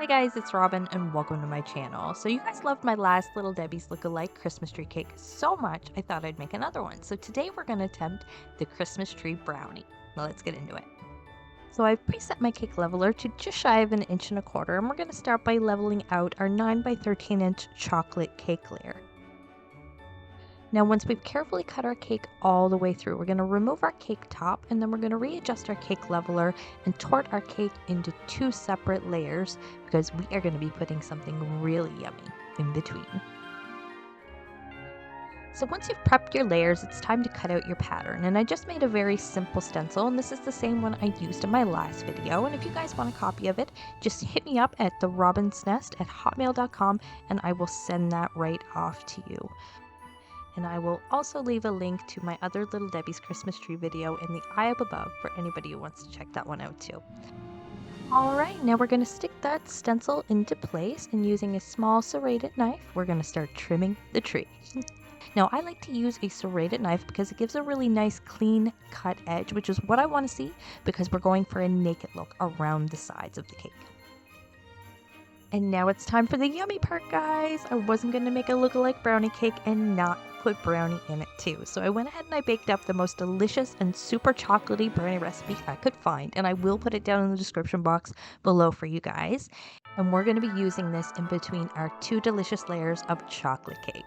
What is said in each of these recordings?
Hi guys, it's Robyn and welcome to my channel. So you guys loved my last Little Debbie's look-alike Christmas tree cake so much I thought I'd make another one. So today we're going to attempt the Christmas tree brownie. Now let's get into it. So I've preset my cake leveler to just shy of 1.25 inches, and we're going to start by leveling out our 9 by 13 inch chocolate cake layer. Now once we've carefully cut our cake all the way through, we're going to remove our cake top and then we're going to readjust our cake leveler and tort our cake into 2 separate layers because we are going to be putting something really yummy in between. So once you've prepped your layers, it's time to cut out your pattern, and I just made a very simple stencil, and this is the same one I used in my last video, and if you guys want a copy of it, just hit me up at therobinsnest@hotmail.com and I will send that right off to you. And I will also leave a link to my other Little Debbie's Christmas tree video in the eye up above for anybody who wants to check that one out too. Alright, now we're going to stick that stencil into place, and using a small serrated knife, we're going to start trimming the tree. Now I like to use a serrated knife because it gives a really nice clean cut edge, which is what I want to see because we're going for a naked look around the sides of the cake. And now it's time for the yummy part, guys! I wasn't going to make a look-alike brownie cake and not put brownie in it too. So I went ahead and I baked up the most delicious and super chocolatey brownie recipe I could find, and I will put it down in the description box below for you guys. And we're going to be using this in between our 2 delicious layers of chocolate cake.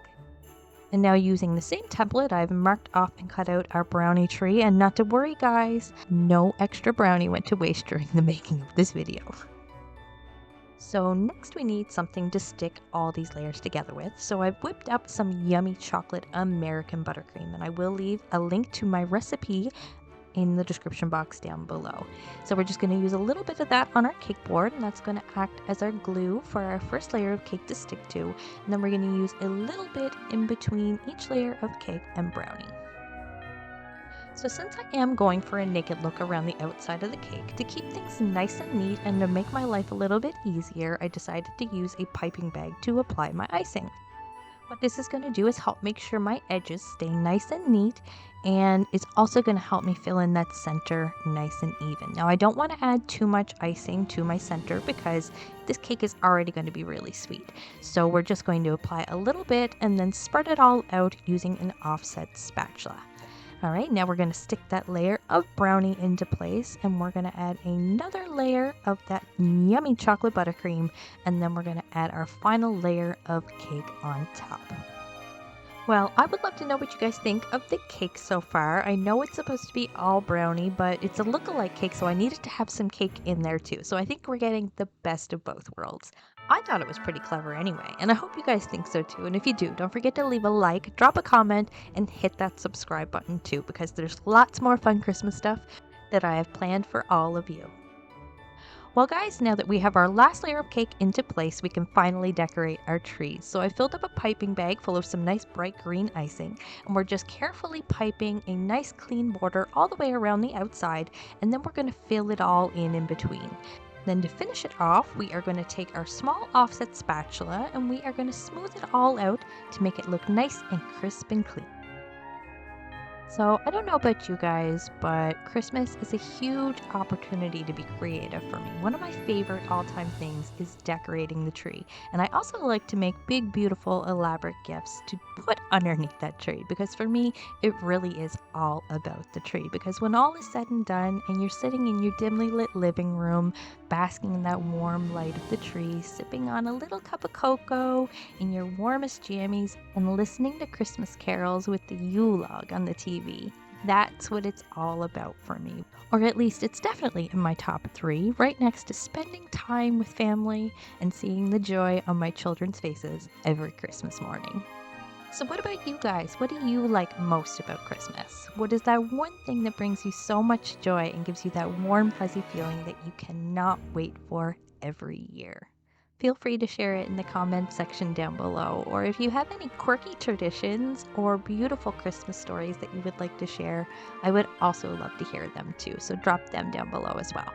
And now using the same template, I've marked off and cut out our brownie tree, and not to worry guys, no extra brownie went to waste during the making of this video. So next we need something to stick all these layers together with. So I've whipped up some yummy chocolate American buttercream, and I will leave a link to my recipe in the description box down below. So we're just going to use a little bit of that on our cake board, and that's going to act as our glue for our first layer of cake to stick to. And then we're going to use a little bit in between each layer of cake and brownie. So since I am going for a naked look around the outside of the cake, to keep things nice and neat and to make my life a little bit easier, I decided to use a piping bag to apply my icing. What this is going to do is help make sure my edges stay nice and neat, and it's also going to help me fill in that center nice and even. Now I don't want to add too much icing to my center because this cake is already going to be really sweet. So we're just going to apply a little bit and then spread it all out using an offset spatula. Alright, now we're going to stick that layer of brownie into place, and we're going to add another layer of that yummy chocolate buttercream, and then we're going to add our final layer of cake on top. Well, I would love to know what you guys think of the cake so far. I know it's supposed to be all brownie, but it's a look-alike cake, so I needed to have some cake in there too. So I think we're getting the best of both worlds. I thought it was pretty clever anyway, and I hope you guys think so too. And if you do, don't forget to leave a like, drop a comment, and hit that subscribe button too, because there's lots more fun Christmas stuff that I have planned for all of you. Well guys, now that we have our last layer of cake into place, we can finally decorate our trees. So I filled up a piping bag full of some nice bright green icing, and we're just carefully piping a nice clean border all the way around the outside, and then we're going to fill it all in between. Then to finish it off, we are going to take our small offset spatula and we are going to smooth it all out to make it look nice and crisp and clean. So I don't know about you guys, but Christmas is a huge opportunity to be creative for me. One of my favorite all-time things is decorating the tree. And I also like to make big, beautiful, elaborate gifts to put underneath that tree, because for me, it really is all about the tree. Because when all is said and done and you're sitting in your dimly lit living room, basking in that warm light of the tree, sipping on a little cup of cocoa in your warmest jammies, and listening to Christmas carols with the Yule log on the TV. That's what it's all about for me. Or at least it's definitely in my top 3, right next to spending time with family and seeing the joy on my children's faces every Christmas morning. So what about you guys? What do you like most about Christmas? What is that one thing that brings you so much joy and gives you that warm, fuzzy feeling that you cannot wait for every year? Feel free to share it in the comment section down below, or if you have any quirky traditions or beautiful Christmas stories that you would like to share, I would also love to hear them too, so drop them down below as well.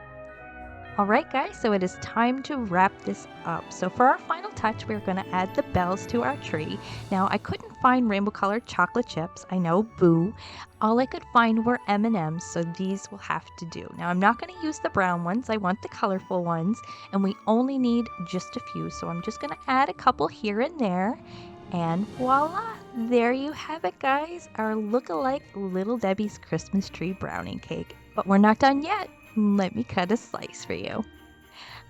Alright guys, so it is time to wrap this up. So for our final touch, we're going to add the bells to our tree. Now I couldn't find rainbow colored chocolate chips. I know, boo. All I could find were M&Ms, so these will have to do. Now I'm not going to use the brown ones. I want the colorful ones, and we only need just a few. So I'm just going to add a couple here and there, and voila! There you have it guys, our look-alike Little Debbie's Christmas tree brownie cake. But we're not done yet. Let me cut a slice for you.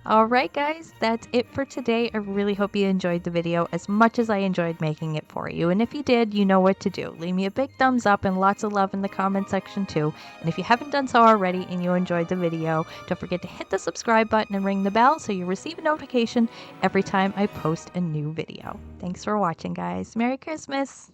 Alright guys, that's it for today. I really hope you enjoyed the video as much as I enjoyed making it for you. And if you did, you know what to do. Leave me a big thumbs up and lots of love in the comment section too. And if you haven't done so already and you enjoyed the video, don't forget to hit the subscribe button and ring the bell so you receive a notification every time I post a new video. Thanks for watching guys. Merry Christmas!